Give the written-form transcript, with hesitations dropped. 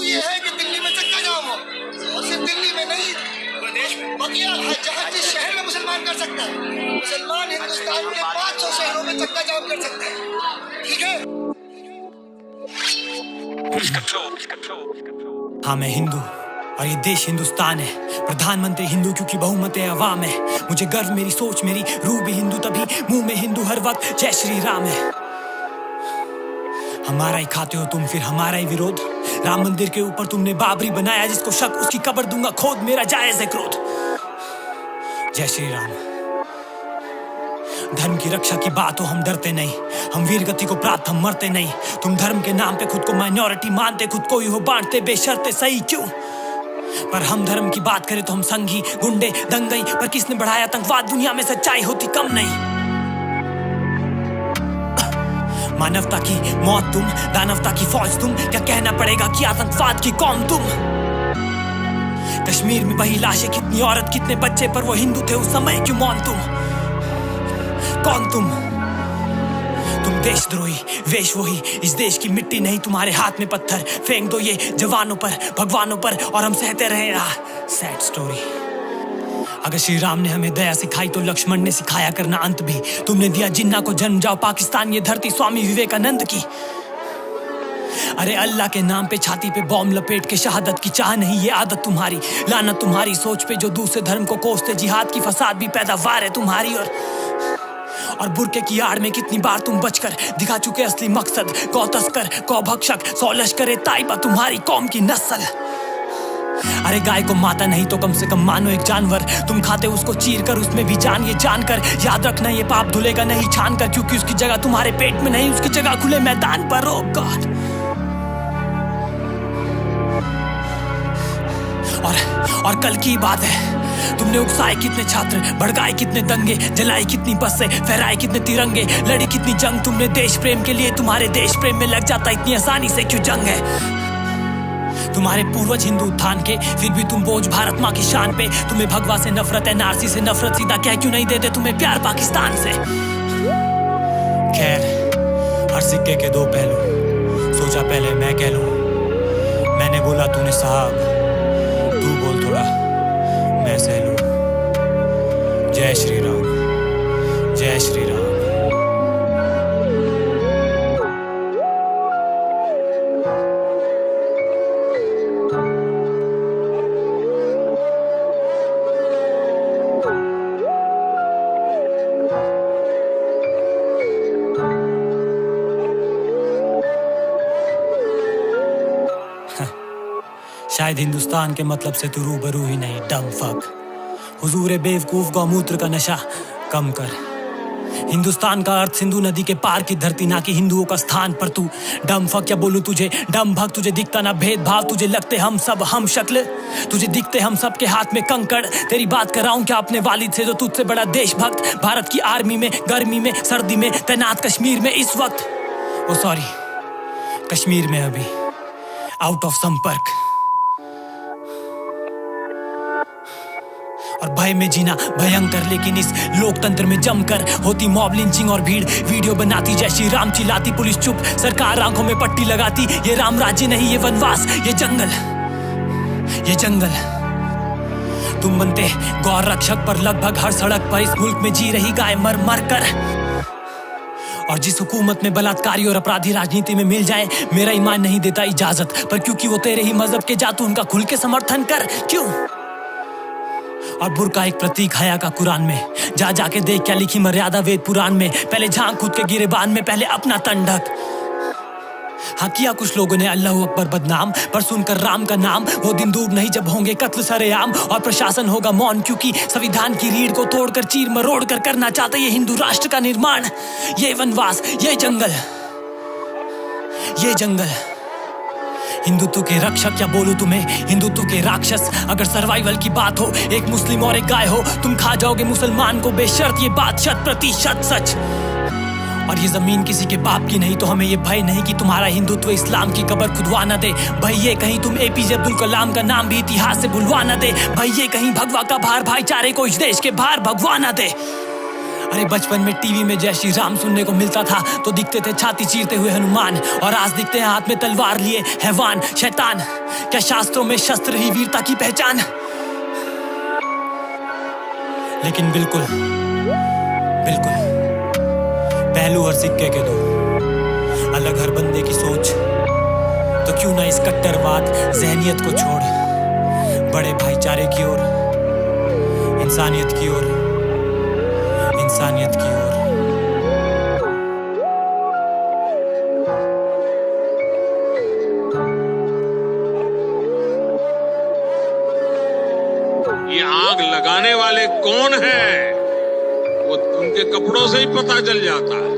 ये है कि दिल्ली में चक्का जाम हो, और सिर्फ दिल्ली में नहीं प्रदेश में, बकिया जहाँ जिस शहर में मुसलमान कर सकता है, मुसलमान हिंदुस्तान के 500 शहरों में चक्का जाम कर सकते हैं। ठीक है। हाँ, मैं हिंदू और ये देश हिंदुस्तान है। प्रधानमंत्री हिंदू क्योंकि बहुमत अवाम है। मुझे गर्व मेरी सोच मेरी रूह भी हिंदू, तभी मुंह में हिंदू हर वक्त जय श्री राम है। हमारा ही खाते हो तुम, फिर हमारा ही विरोध। राम मंदिर के ऊपर तुमने बाबरी बनाया, जिसको शक उसकी कब्र दूंगा खोद, मेरा जायज है क्रोध। जय श्री राम। धर्म की रक्षा की बात हो हम डरते नहीं, हम वीर गति को प्राप्त हम मरते नहीं। तुम धर्म के नाम पे खुद को माइनॉरिटी मानते, खुद को ही हो बांटते बेशर्ते, सही क्यों? पर हम धर्म की बात करें तो हम संघी गुंडे दंगई, पर किसने बढ़ाया आतंकवाद? दुनिया में सच्चाई होती कम नहीं। मानवता की मौत तुम, दानवता की फौज तुम, क्या कहना पड़ेगा कि आतंकवाद की कौम तुम। कश्मीर में वही लाशें, कितनी औरत कितने बच्चे, पर वो हिंदू थे उस समय, क्यों मौन तुम? कौन तुम देशद्रोही वेश वही, इस देश की मिट्टी नहीं तुम्हारे हाथ में पत्थर। फेंक दो ये जवानों पर भगवानों पर, और हम सहते रहे। Sad story. अगर श्री राम ने हमें दया सिखाई तो लक्ष्मण ने सिखाया करना अंत भी। तुमने दिया जिन्ना को जन्म, जाओ पाकिस्तान ये धरती स्वामी विवेकानंद की। अरे अल्लाह के नाम पे छाती पे बॉम्ब लपेट के शहादत की चाह नहीं, ये आदत तुम्हारी। लानत तुम्हारी सोच पे जो दूसरे धर्म को कोसते, जिहाद की फसाद भी पैदावार है तुम्हारी। और बुरके की आड़ में कितनी बार तुम बचकर दिखा चुके असली मकसद। गौ तस्कर गौ भक्षक 100 लश्कर ताइबा तुम्हारी कौम की नस्ल। अरे गाय को माता नहीं तो कम से कम मानो एक जानवर। तुम खाते उसको चीर कर, उसमें भी जान, ये जानकर याद रखना ये पाप धुलेगा नहीं छान कर, क्योंकि उसकी जगह तुम्हारे पेट में नहीं, उसकी जगह खुले मैदान पर। ओ गॉड। और कल की बात है, तुमने उकसाए कितने छात्र, भड़काए कितने दंगे, जलाए कितनी बसें, फहराए कितने तिरंगे, लड़ी कितनी जंग तुमने देश प्रेम के लिए। तुम्हारे देश प्रेम में लग जाता इतनी आसानी से क्यों जंग है? तुम्हारे पूर्वज हिंदू उत्थान के, फिर भी तुम बोझ भारत माँ की शान पे। तुम्हें भगवा से नफरत है, नारसी से नफरत, सीधा कह क्यों नहीं देते तुम्हें प्यार पाकिस्तान से? खैर, हर सिक्के के दो पहलू, सोचा पहले मैं कह लूं। मैंने बोला तूने साहब, तू बोल थोड़ा मैं सह लूं। जय श्री राम, जय श्री राम। शायद हिंदुस्तान के मतलब से तू रूबरू ही नहीं, डम फक। हुजूर बेवकूफ गौमूत्र का नशा कम कर। हिंदुस्तान का अर्थ सिंधु नदी के पार की धरती, ना कि हिंदुओं का स्थान पर तू डम फक। क्या बोलूं तुझे डम भक्त, तुझे दिखता ना भेदभाव, तुझे लगते हम सब हम शक्ल, तुझे दिखते हम सब के हाथ में कंकड़। तेरी बात कर रहा हूं क्या अपने वालिद से जो तुझसे बड़ा देशभक्त, भारत की आर्मी में गर्मी में सर्दी में तैनात, कश्मीर में इस वक्त, ओ सॉरी कश्मीर में अभी आउट ऑफ संपर्क। और भय में जीना भयंकर, लेकिन इस लोकतंत्र में जमकर होती मॉब लिंचिंग और भीड़ वीडियो बनाती, जय श्री राम चिल्लाती, पुलिस चुप, सरकार आंखों में पट्टी लगाती। ये राम राज्य नहीं, ये वनवास, ये जंगल, ये जंगल। तुम बनते गौ रक्षक, पर लगभग हर सड़क पर इस मुल्क में जी रही गाय मर मर कर। और जिस हुकूमत में बलात्कारी और अपराधी राजनीति में मिल जाए, मेरा ईमान नहीं देता इजाजत, पर क्योंकि वो तेरे ही मजहब के जातू, उनका खुल के समर्थन कर। क्यों? और बुर्का एक प्रतीक हया का कुरान में, जा जाके देख क्या लिखी मर्यादा वेद पुराण में। पहले झांक खुद के गिरेबान में, पहले अपना तन ढक। हाँ किया कुछ लोगों ने अल्लाह अकबर बदनाम, पर सुनकर राम का नाम, वो दिन दूर नहीं जब होंगे कत्ल सरेआम और प्रशासन होगा मौन, क्योंकि संविधान की रीढ़ को तोड़कर चीर मरोड़ कर करना चाहते ये हिंदू राष्ट्र का निर्माण। ये वनवास, ये जंगल, ये जंगल। हिंदुत्व के रक्षक या बोलूं तुम्हें हिंदुत्व के राक्षस। अगर सर्वाइवल की बात हो, एक मुस्लिम और एक गाय हो, तुम खा जाओगे मुसलमान को बेशर्त, ये बात 100% सच। और ये जमीन किसी के बाप की नहीं, तो हमें ये भय नहीं कि तुम्हारा हिंदुत्व इस्लाम की कब्र खुदवा न दे। भाई ये कहीं तुम APJ अब्दुल कलाम का नाम भी इतिहास से भुलवा न दे। भाई ये कहीं भगवा का भार भाईचारे को इस देश के बाहर भगवा न दे। अरे बचपन में टीवी में जय श्री राम सुनने को मिलता था तो दिखते थे छाती चीरते हुए हनुमान, और आज दिखते हैं हाथ में तलवार लिए हैवान शैतान। क्या शास्त्रों में शस्त्र ही वीरता की पहचान? लेकिन बिल्कुल बिल्कुल पहलू हर सिक्के के दो, अलग हर बंदे की सोच। तो क्यों ना इस कट्टरवाद जहनियत को छोड़ बड़े भाईचारे की ओर, इंसानियत की ओर, इंसानियत की ओर। ये आग लगाने वाले कौन हैं? वो उनके कपड़ों से ही पता चल जाता है।